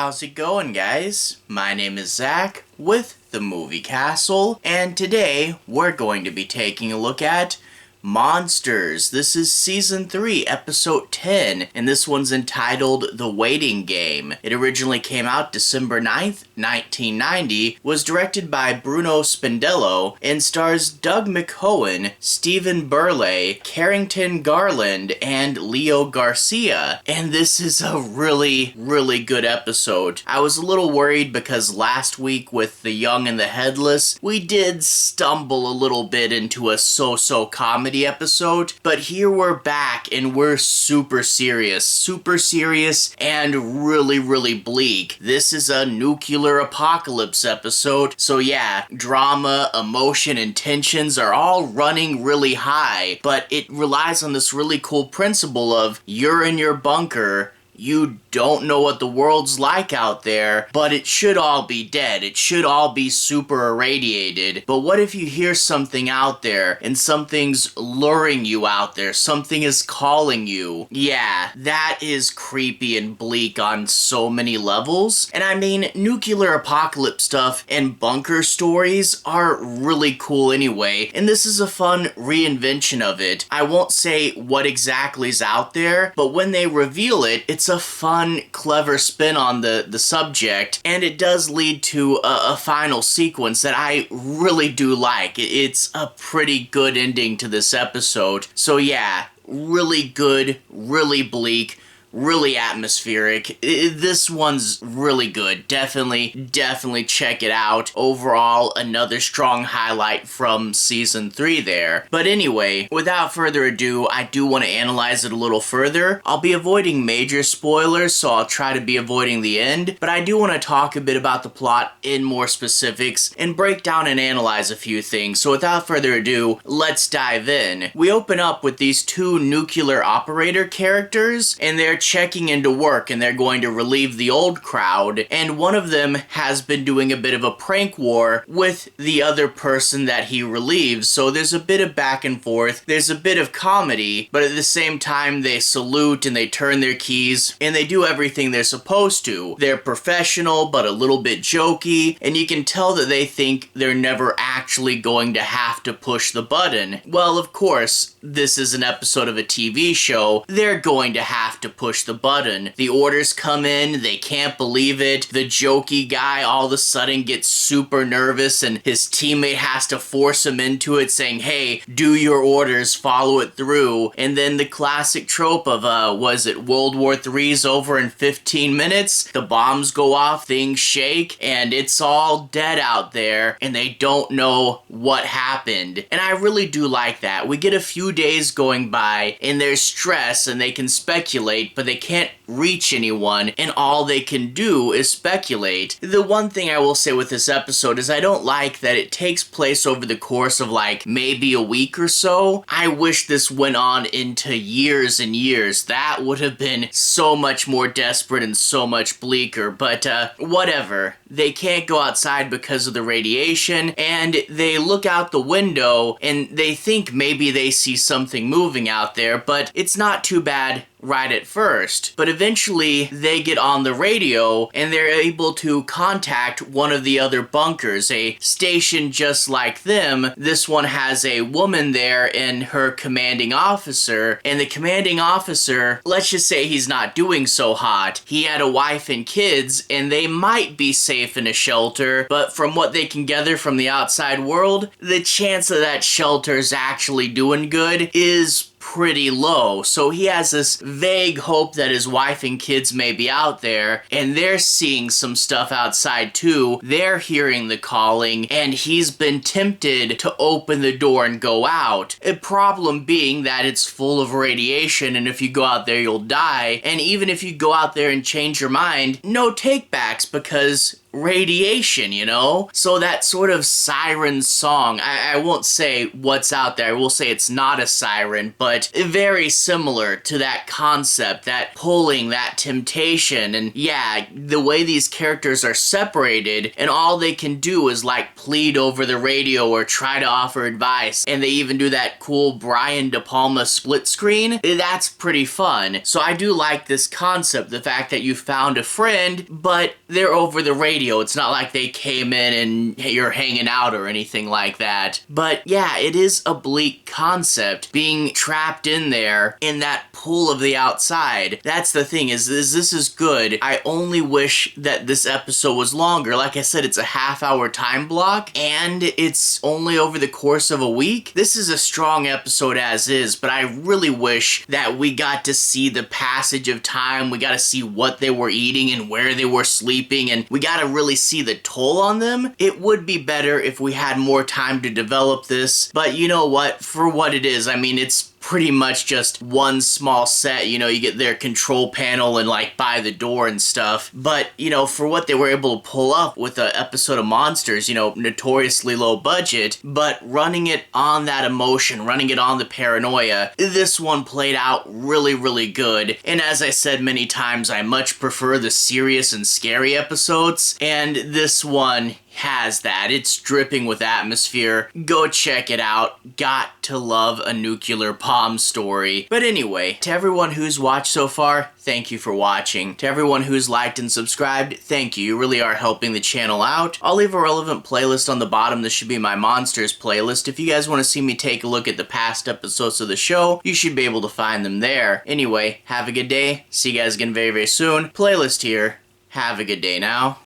How's it going, guys? My name is Zach with the Movie Castle, and today we're going to be taking a look at Monsters. This is Season 3, Episode 10, and this one's entitled The Waiting Game. It originally came out December 9th, 1990, was directed by Bruno Spandello, and stars Doug McKeon, Stephen Burleigh, Carrington, Garland, and Leo Garcia. And this is a really good episode. I was a little worried because last week with The Young and the Headless, we did stumble a little bit into a so-so comedy episode, but here we're back and we're super serious and really bleak. This is a nuclear apocalypse episode, so yeah, drama, emotion, and tensions are all running really high, but it relies on this really cool principle of you're in your bunker, you don't know what the world's like out there, but it should all be dead. It should all be super irradiated. But what if you hear something out there and something's luring you out there? Something is calling you. Yeah, that is creepy and bleak on so many levels. And I mean, nuclear apocalypse stuff and bunker stories are really cool anyway. And this is a fun reinvention of it. I won't say what exactly is out there, but when they reveal it, it's a fun, clever spin on the subject, and it does lead to a final sequence that I really do like. It's a pretty good ending to this episode. So yeah, really good, really bleak, really atmospheric. This one's really good. Definitely check it out. Overall, another strong highlight from Season 3 there. But anyway, without further ado, I do want to analyze it a little further. I'll be avoiding major spoilers, so I'll try to be avoiding the end, but I do want to talk a bit about the plot in more specifics and break down and analyze a few things. So without further ado, let's dive in. We open up with these two nuclear operator characters, and they're checking into work and they're going to relieve the old crowd, and one of them has been doing a bit of a prank war with the other person that he relieves, so there's a bit of back and forth, there's a bit of comedy, but at the same time they salute and they turn their keys and they do everything they're supposed to. They're professional but a little bit jokey, and you can tell that they think they're never actually going to have to push the button. Well, of course, this is an episode of a TV show. They're going to have to push the button. The orders come in, they can't believe it. The jokey guy all of a sudden gets super nervous and his teammate has to force him into it, saying, hey, do your orders, follow it through. And then the classic trope of, was it World War III's over in 15 minutes? The bombs go off, things shake, and it's all dead out there, and they don't know what happened. And I really do like that. We get a few days going by, and there's stress, and they can speculate, but they can't reach anyone, and all they can do is speculate. The one thing I will say with this episode is I don't like that it takes place over the course of like maybe a week or so. I wish this went on into years and years. That would have been so much more desperate and so much bleaker, but whatever. They can't go outside because of the radiation, and they look out the window and they think maybe they see something moving out there, but it's not too bad right at first. But eventually they get on the radio and they're able to contact one of the other bunkers, a station just like them. This one has a woman there and her commanding officer, and the commanding officer, let's just say he's not doing so hot. He had a wife and kids, and they might be safe in a shelter, but from what they can gather from the outside world, the chance of that shelter's actually doing good is pretty low. So he has this vague hope that his wife and kids may be out there, and they're seeing some stuff outside too. They're hearing the calling, and he's been tempted to open the door and go out. A problem being that it's full of radiation, and if you go out there, you'll die. And even if you go out there and change your mind, no takebacks, because radiation, you know? So that sort of siren song, I won't say what's out there, I will say it's not a siren, but very similar to that concept, that pulling, that temptation, and yeah, the way these characters are separated, and all they can do is like plead over the radio or try to offer advice, and they even do that cool Brian De Palma split screen. That's pretty fun. So I do like this concept, the fact that you found a friend, but they're over the radio. It's not like they came in and you're hanging out or anything like that. But yeah, it is a bleak concept, being trapped in there in that pull of the outside. That's the thing, is this is good. I only wish that this episode was longer. Like I said, it's a half-hour time block, and it's only over the course of a week. This is a strong episode as is, but I really wish that we got to see the passage of time. We got to see what they were eating and where they were sleeping, and we got to really see the toll on them. It would be better if we had more time to develop this, but you know what? For what it is, I mean, it's pretty much just one small set. You know, you get their control panel and like by the door and stuff, but you know, for what they were able to pull up with an episode of Monsters, you know, notoriously low budget, but running it on that emotion, running it on the paranoia, this one played out really, really good. And as I said many times, I much prefer the serious and scary episodes, and this one has that. It's dripping with atmosphere. Go check it out. Got to love a nuclear bomb story. But anyway, to everyone who's watched so far, thank you for watching. To everyone who's liked and subscribed, thank you. You really are helping the channel out. I'll leave a relevant playlist on the bottom. This should be my Monsters playlist. If you guys want to see me take a look at the past episodes of the show, you should be able to find them there. Anyway, have a good day. See you guys again very, very soon. Playlist here. Have a good day now.